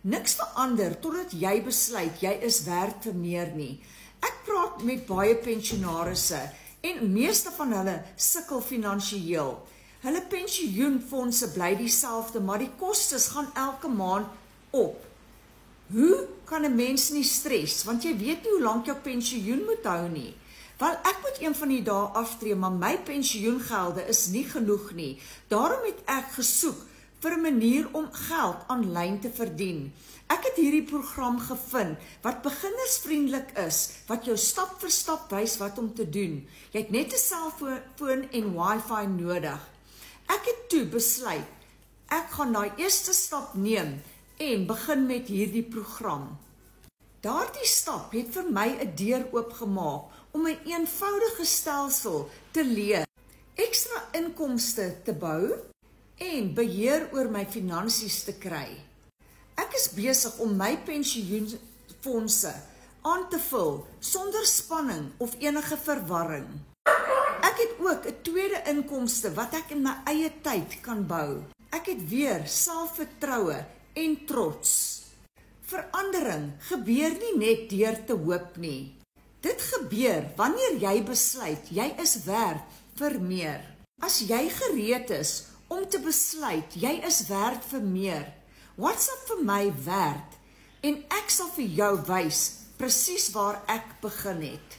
Niks verander totdat jy besluit jy is werd vir meer nie. Ek praat met baie pensionarisse en meeste van hulle sukkel finansiëel. Hulle pensioenfondse bly dieselfde, maar die kostes gaan elke maand op. Hoe kan 'n mens nie stres, want jy weet nie hoe lank jou pensioen moet hou nie. Wel, ek moet een van die dae aftree, maar my pensioengelde is nie genoeg nie. Daarom het ek gesoek vir 'n manier om geld aanlyn te verdien. Ek het hierdie program gevind wat beginnersvriendelik is, wat jou stap vir stap wys wat om te doen. Jy het net 'n selfoon en wifi nodig. Ek het toe besluit, ek gaan daai eerste stap neem en begin met hierdie program. Daardie stap het vir my 'n deur oopgemaak om 'n eenvoudige stelsel te leer, ekstra inkomste te bou en beheer oor my finansies te kry. Ek is besig om my pensioenfondse aan te vul sonder spanning of enige verwarring. Ek het ook 'n tweede inkomste wat ek in my eie tyd kan bou. Ek het weer selfvertroue en trots. Verandering gebeur nie net deur te hoop nie. Dit gebeur wanneer jy besluit jy is werd vir meer. As jy gereed is om te besluit jy is werd vir meer, WhatsApp vir my werd en ek sal vir jou wys presies waar ek begin het.